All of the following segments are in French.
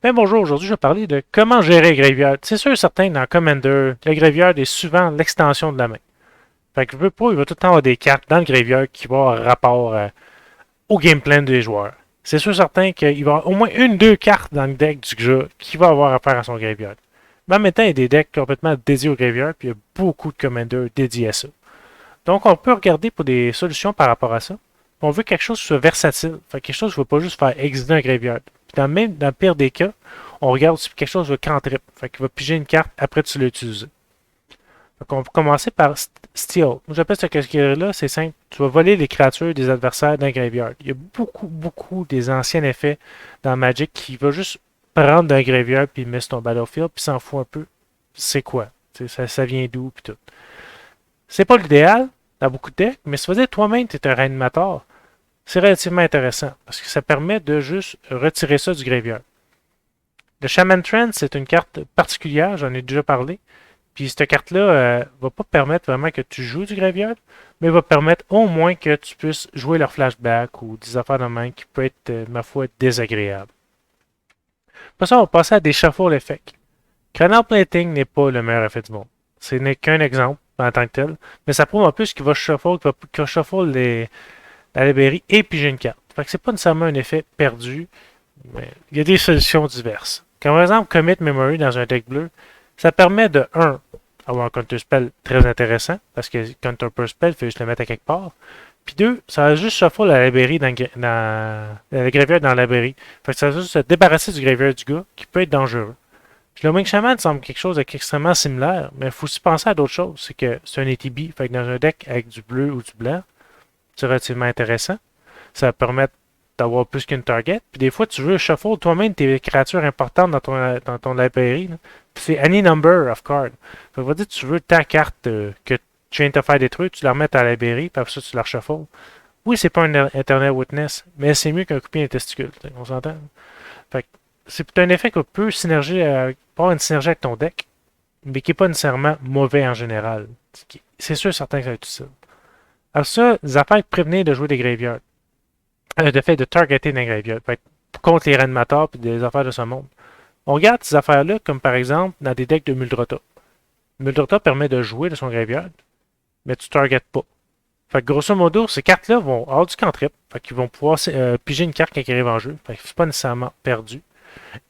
Ben bonjour, aujourd'hui je vais parler de comment gérer le graveyard. C'est sûr et certain, dans Commander, le graveyard est souvent l'extension de la main. Fait que je veux pas, il va tout le temps avoir des cartes dans le graveyard qui vont avoir rapport au game plan des joueurs. C'est sûr et certain qu'il va y avoir au moins une, deux cartes dans le deck du jeu qui va avoir affaire à son graveyard. Mais en même temps, il y a des decks complètement dédiés au graveyard, puis il y a beaucoup de Commander dédiés à ça. Donc on peut regarder pour des solutions par rapport à ça. On veut quelque chose qui soit versatile. Fait quelque chose qui ne va pas juste faire exiler un graveyard. Puis dans le pire des cas, on regarde aussi quelque chose de cantrip. Fait qu'il va piger une carte après tu l'as utilisé. Donc on va commencer par Steal. J'appelle cette catégorie-là, c'est simple. Tu vas voler les créatures des adversaires d'un graveyard. Il y a beaucoup des anciens effets dans Magic qui va juste prendre d'un graveyard puis mettre sur ton battlefield puis s'en fout un peu. C'est quoi? Ça vient d'où puis tout. C'est pas l'idéal dans beaucoup de decks, mais si vous dire toi-même tu es un réanimateur, c'est relativement intéressant parce que ça permet de juste retirer ça du graveyard. Le Shaman Trend, c'est une carte particulière, j'en ai déjà parlé. Puis cette carte-là va pas permettre vraiment que tu joues du graveyard, mais va permettre au moins que tu puisses jouer leur flashback ou des affaires de main qui peut être, ma foi, désagréable. Pour ça, on va passer à des Shuffle Effect. Chronal Plating n'est pas le meilleur effet du monde. Ce n'est qu'un exemple en tant que tel, mais ça prouve en plus qu'il va shuffle, la librairie et piger une carte. Fait que c'est pas nécessairement un effet perdu, mais il y a des solutions diverses. Comme par exemple Commit Memory dans un deck bleu, ça permet de 1 avoir un counter spell très intéressant, parce que counter per spell, il faut juste le mettre à quelque part. Puis 2, ça va juste shuffle la librairie le graveyard dans la librairie. Fait que ça va juste se débarrasser du graveyard du gars, qui peut être dangereux. Puis le Wing Shaman semble quelque chose d'extrêmement similaire, mais il faut aussi penser à d'autres choses. C'est que c'est un ATB, fait que dans un deck avec du bleu ou du blanc, c'est relativement intéressant. Ça va permettre d'avoir plus qu'une target. Puis des fois, tu veux shuffle toi-même tes créatures importantes dans ton library. C'est any number of cards. Ça veut dire que tu veux ta carte que tu viens de te faire détruire, tu la remets à la librairie, puis après ça, tu la reshuffles. Oui, c'est pas un Eternal Witness, mais c'est mieux qu'un coupé testicule. On s'entend? Fait que c'est un effet qui peut avoir une synergie avec ton deck, mais qui n'est pas nécessairement mauvais en général. C'est sûr certain que ça va être utile. Alors ça, les affaires de prévenir de jouer des graveyards. De fait, de targeter des graveyards. Fait contre les réanimateurs et des affaires de ce monde. On regarde ces affaires-là comme par exemple dans des decks de Muldrota. Muldrota permet de jouer de son graveyard, mais tu ne targetes pas. Fait que grosso modo, ces cartes-là vont avoir du cantrip. Fait qu'ils vont pouvoir piger une carte quand ils arrivent en jeu. Fait que c'est pas nécessairement perdu.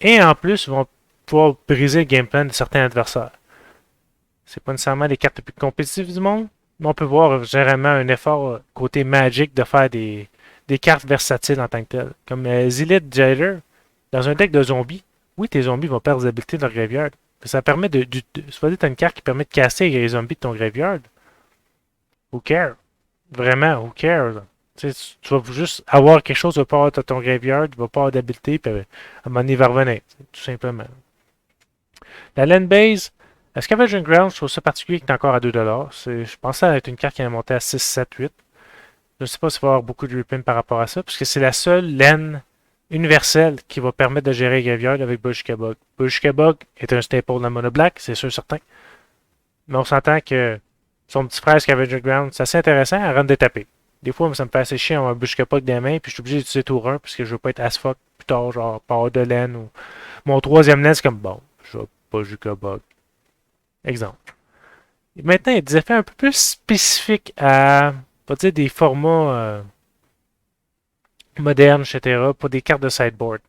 Et en plus, ils vont pouvoir briser le game plan de certains adversaires. C'est pas nécessairement les cartes les plus compétitives du monde, mais on peut voir généralement un effort côté Magic de faire des cartes versatiles en tant que telles. Comme Zilith Jailer, dans un deck de zombies, oui, tes zombies vont perdre des habiletés de leur graveyard. Mais ça permet soit dit, tu as une carte qui permet de casser les zombies de ton graveyard. Who cares? Vraiment, who cares? Tu vas juste avoir quelque chose de part de ton graveyard, tu vas pas avoir d'habileté, puis à un moment donné, il va revenir, tout simplement. La land base, Scavenging Ground, je trouve ça particulier qui est encore à 2$. Je pensais que ça allait être une carte qui allait monter à 6, 7, 8. Je ne sais pas s'il va y avoir beaucoup de reprint par rapport à ça, puisque c'est la seule laine universelle qui va permettre de gérer les graveyards avec Bojuka Bug. Bojuka Bug est un staple de la Mono Black, c'est sûr certain. Mais on s'entend que son petit frère Scavenger Ground, c'est assez intéressant à rendre des tapés. Des fois, ça me fait assez chier en un Bojuka Bug des mains, puis je suis obligé d'utiliser tour 1, parce que je veux pas être as fuck plus tard, genre power de laine ou. Mon troisième laine, c'est comme bon, je vais Bojuka Bug. Exemple. Et maintenant, il y a des effets un peu plus spécifiques à, on va dire, des formats modernes, etc., pour des cartes de sideboard.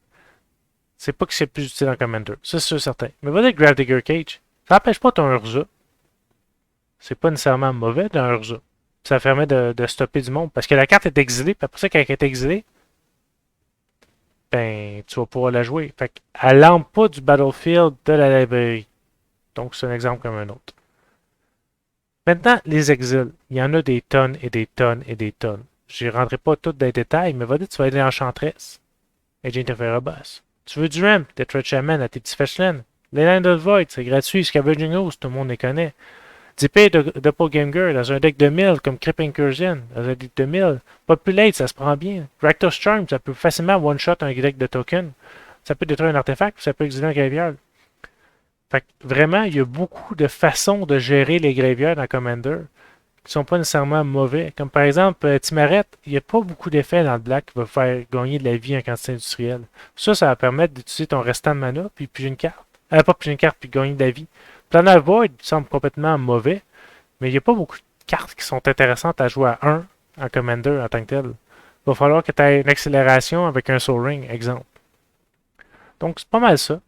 C'est pas que c'est plus utile en Commander. Ça, c'est sûr certain. Mais va dire Gravedigger Cage. Ça n'empêche pas ton Urza. C'est pas nécessairement mauvais d'un Urza. Ça permet de stopper du monde. Parce que la carte est exilée, puis après ça, quand elle est exilée, ben, tu vas pouvoir la jouer. Fait qu'elle n'entre pas du battlefield de la librairie. Donc, c'est un exemple comme un autre. Maintenant, les exils. Il y en a des tonnes et des tonnes et des tonnes. Je ne rentrerai pas tout dans les détails, mais va dire tu vas aller Enchantress. Agent of Erebus. Tu veux du ramp, des Threat Shaman à tes petits fetchlands. Les Land of Void, c'est gratuit. Scavenging Host, tout le monde les connaît. D'épée de Doppelganger dans un deck de 1000 comme Crip Incursion, dans un deck de 1000. Populate, ça se prend bien. Rakdos Charm, ça peut facilement one-shot un deck de token. Ça peut détruire un artefact, ça peut exiler un graveyard. Fait que vraiment, il y a beaucoup de façons de gérer les graveyards dans Commander qui sont pas nécessairement mauvais. Comme par exemple, Timaret, il n'y a pas beaucoup d'effets dans le black qui va faire gagner de la vie en quantité industrielle. Ça va permettre d'utiliser ton restant de mana, puis piger une carte. Pas piger une carte, puis gagner de la vie. Planar Void semble complètement mauvais, mais il n'y a pas beaucoup de cartes qui sont intéressantes à jouer à 1 en Commander en tant que tel. Il va falloir que tu aies une accélération avec un Soul Ring, exemple. Donc, c'est pas mal ça.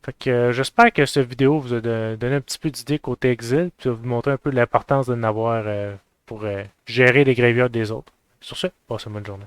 Fait que j'espère que cette vidéo vous a donné un petit peu d'idée côté Exil, puis vous montrer un peu l'importance de l'avoir pour gérer les graveyards des autres. Sur ce, passez une bonne journée.